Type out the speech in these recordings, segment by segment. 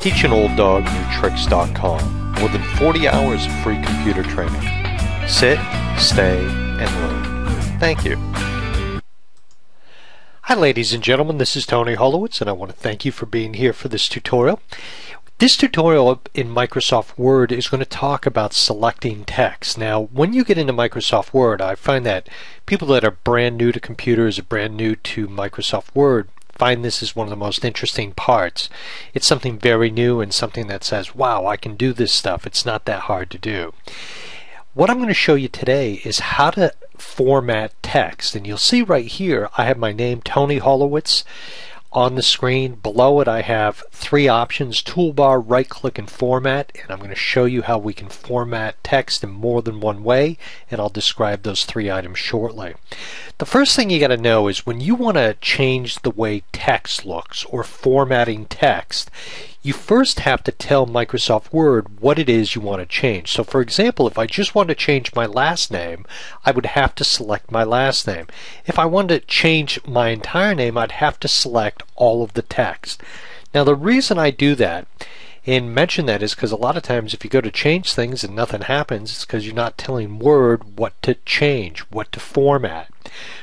TeachAnOldDogNewTricks.com. More than 40 hours of free computer training. Sit, stay, and learn. Thank you. Hi ladies and gentlemen, this is Tony Holowitz and I want to thank you for being here for this tutorial. This tutorial in Microsoft Word is going to talk about selecting text. Now, when you get into Microsoft Word, I find that people that are brand new to computers or brand new to Microsoft Word find this is one of the most interesting parts. It's something very new and something that says, wow, I can do this stuff. It's not that hard to do. What I'm going to show you today is how to format text. And you'll see right here, I have my name, Tony Holowitz, on the screen. Below it I have three options: toolbar, right click, and format. And I'm going to show you how we can format text in more than one way, and I'll describe those three items shortly. The first thing you got to know is when you want to change the way text looks or formatting text, you first have to tell Microsoft Word what it is you want to change. So for example, if I just want to change my last name, I would have to select my last name. If I wanted to change my entire name, I'd have to select all of the text. Now the reason I do that and mention that is because a lot of times if you go to change things and nothing happens, it's because you're not telling Word what to change, what to format.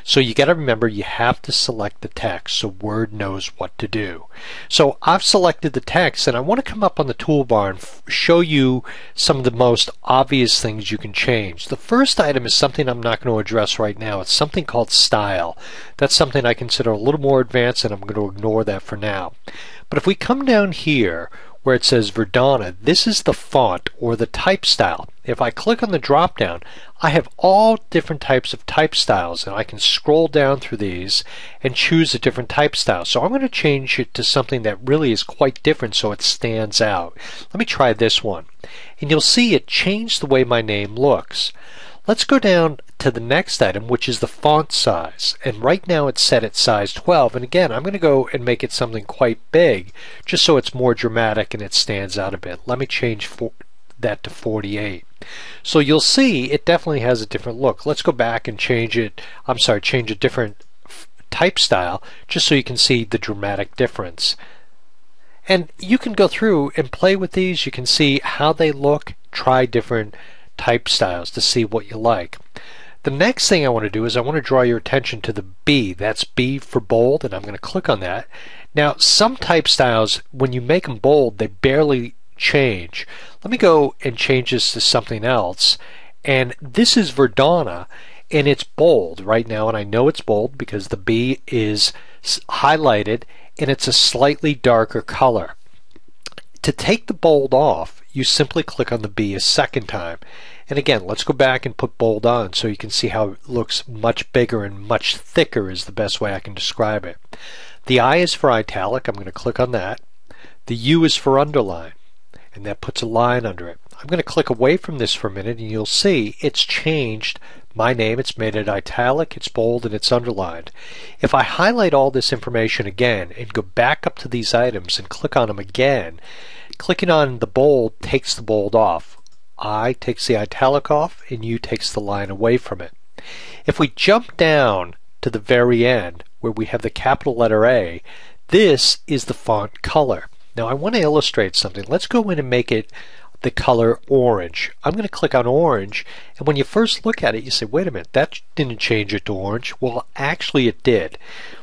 So you got to remember you have to select the text so Word knows what to do. So I've selected the text and I want to come up on the toolbar and show you some of the most obvious things you can change. The first item is something I'm not going to address right now. It's something called style. That's something I consider a little more advanced and I'm going to ignore that for now. But if we come down here where it says Verdana, this is the font or the type style. If I click on the drop down, I have all different types of type styles and I can scroll down through these and choose a different type style. So I'm going to change it to something that really is quite different so it stands out. Let me try this one. And you'll see it changed the way my name looks. Let's go down to the next item, which is the font size. And right now it's set at size 12. And again, I'm going to go and make it something quite big just so it's more dramatic and it stands out a bit. Let me change that to 48. So you'll see it definitely has a different look. Let's go back and change it. Change a different type style just so you can see the dramatic difference. And you can go through and play with these. You can see how they look, try different type styles to see what you like. The next thing I want to do is I want to draw your attention to the B. That's B for bold, and I'm going to click on that. Now some type styles, when you make them bold, they barely change. Let me go and change this to something else. And this is Verdana, and it's bold right now, and I know it's bold because the B is highlighted and it's a slightly darker color. To take the bold off, you simply click on the B a second time. And again, let's go back and put bold on so you can see how it looks much bigger and much thicker is the best way I can describe it. The I is for italic. I'm going to click on that. The U is for underline, and that puts a line under it. I'm going to click away from this for a minute and you'll see it's changed my name. It's made it italic, it's bold, and it's underlined. If I highlight all this information again and go back up to these items and click on them again, clicking on the bold takes the bold off. I takes the italic off and U takes the line away from it. If we jump down to the very end where we have the capital letter A, this is the font color. Now I want to illustrate something. Let's go in and make it the color orange. I'm going to click on orange, and when you first look at it you say, wait a minute, that didn't change it to orange. Well, actually it did.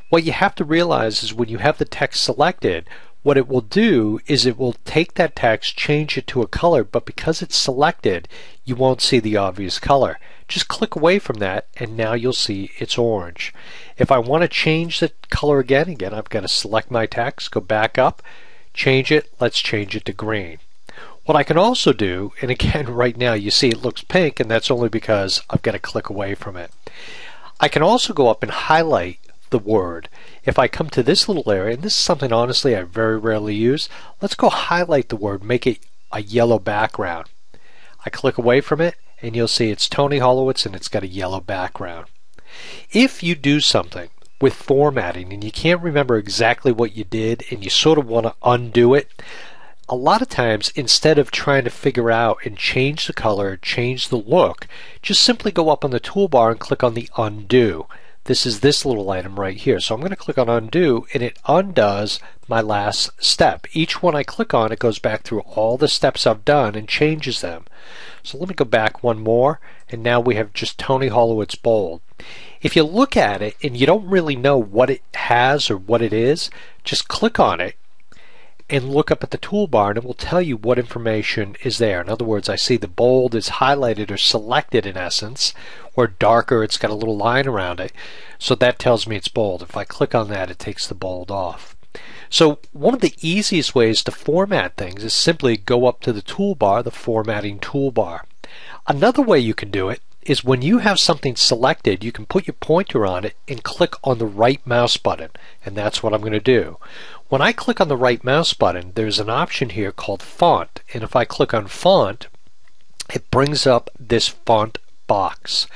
What you have to realize is when you have the text selected, what it will do is it will take that text, change it to a color, but because it's selected, you won't see the obvious color. Just click away from that and now you'll see it's orange. If I want to change the color again, I've got to select my text, go back up, change it, let's change it to green. What I can also do, and again right now you see it looks pink, and that's only because I've got to click away from it. I can also go up and highlight the word. If I come to this little area, and this is something honestly I very rarely use, let's go highlight the word, make it a yellow background. I click away from it and you'll see it's Tony Holowitz and it's got a yellow background. If you do something with formatting and you can't remember exactly what you did and you sort of want to undo it, a lot of times instead of trying to figure out and change the color, change the look, just simply go up on the toolbar and click on the undo. this is this little item right here. So I'm going to click on undo, and it undoes my last step. Each one I click on, it goes back through all the steps I've done and changes them. So let me go back one more, and now we have just Tony Holowitz bold. If you look at it and you don't really know what it has or what it is, just click on it and look up at the toolbar, and it will tell you what information is there. In other words, I see the bold is highlighted or selected in essence, or darker, it's got a little line around it. So that tells me it's bold. If I click on that, it takes the bold off. So one of the easiest ways to format things is simply go up to the toolbar, the formatting toolbar. Another way you can do it is when you have something selected, you can put your pointer on it and click on the right mouse button, and that's what I'm going to do. When I click on the right mouse button, there's an option here called font, and if I click on font, it brings up this font box.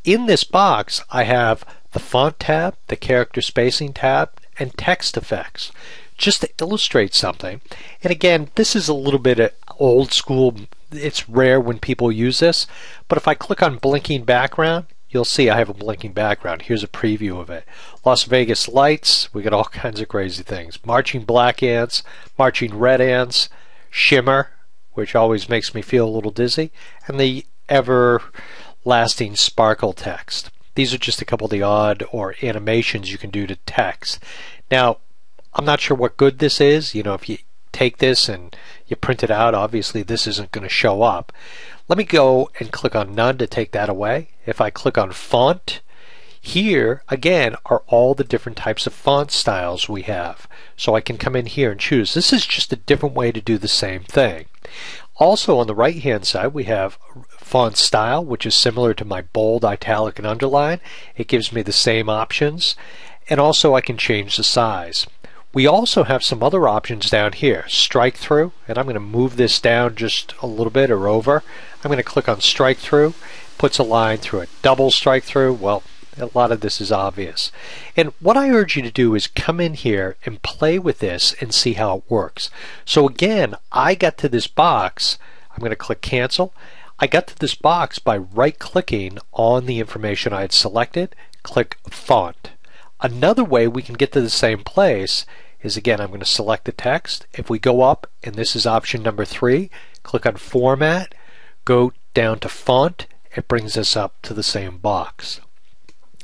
In this box, I have the font tab, the character spacing tab, and text effects, just to illustrate something. And again, this is a little bit old school. It's rare when people use this, but if I click on blinking background, you'll see I have a blinking background. Here's a preview of it. Las Vegas lights, we got all kinds of crazy things. Marching black ants, marching red ants, shimmer, which always makes me feel a little dizzy, and the everlasting sparkle text. These are just a couple of the odd or animations you can do to text. Now, I'm not sure what good this is. You know, if you take this and you print it out, obviously this isn't going to show up. Let me go and click on none to take that away. If I click on font, here again are all the different types of font styles we have. So I can come in here and choose. This is just a different way to do the same thing. Also on the right hand side we have font style, which is similar to my bold, italic, and underline. It gives me the same options, and also I can change the size. We also have some other options down here. Strike through, and I'm going to move this down just a little bit or over. I'm going to click on strike through, puts a line through it. Double strike through, well, a lot of this is obvious. And what I urge you to do is come in here and play with this and see how it works. So again, I got to this box. I'm going to click cancel. I got to this box by right clicking on the information I had selected. Click font. Another way we can get to the same place is, again, I'm going to select the text. If we go up, and this is option number 3, click on format, go down to font, it brings us up to the same box.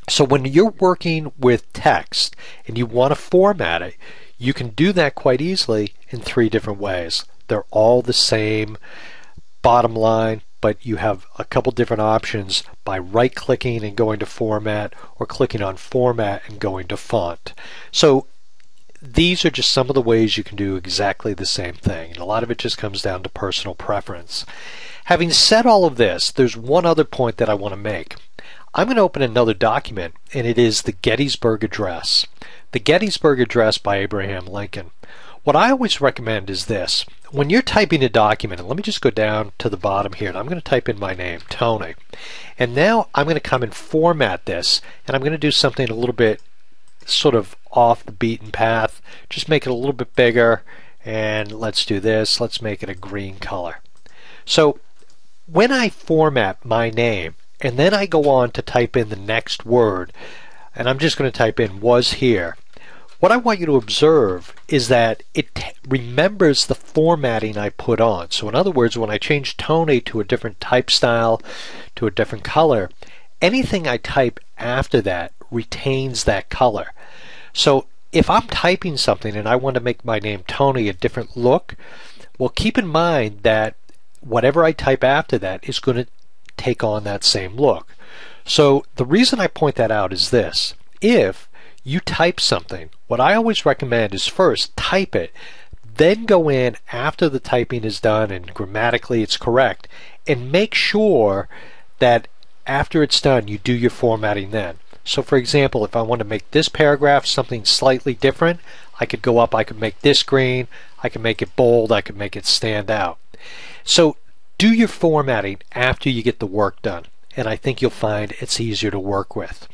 So when you're working with text and you want to format it, you can do that quite easily in 3 different ways. They're all the same bottom line, but you have a couple different options by right clicking and going to format, or clicking on format and going to font. So these are just some of the ways you can do exactly the same thing, and a lot of it just comes down to personal preference. Having said all of this, there's one other point that I want to make. I'm going to open another document, and it is the Gettysburg Address. The Gettysburg Address by Abraham Lincoln. What I always recommend is this. When you're typing a document, and let me just go down to the bottom here, and I'm going to type in my name, Tony. And now I'm going to come and format this, and I'm going to do something a little bit sort of off the beaten path. Just make it a little bit bigger, and let's do this. Let's make it a green color. So when I format my name, and then I go on to type in the next word, and I'm just going to type in was here, what I want you to observe is that it remembers the formatting I put on. So in other words, when I change Tony to a different type style, to a different color, anything I type after that retains that color. So if I'm typing something and I want to make my name Tony a different look, well, keep in mind that whatever I type after that is going to take on that same look. So the reason I point that out is this. If you type something, what I always recommend is first type it, then go in after the typing is done and grammatically it's correct, and make sure that after it's done you do your formatting then. So for example, if I want to make this paragraph something slightly different, I could go up, I could make this green, I could make it bold, I could make it stand out. So do your formatting after you get the work done, and I think you'll find it's easier to work with.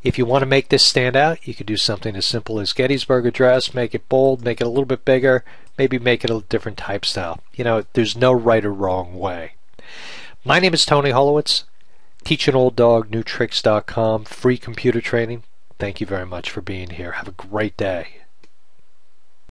If you want to make this stand out, you could do something as simple as Gettysburg Address, make it bold, make it a little bit bigger, maybe make it a different type style. You know, there's no right or wrong way. My name is Tony Holowitz. TeachAnOldDogNewTricks.com, free computer training. Thank you very much for being here. Have a great day.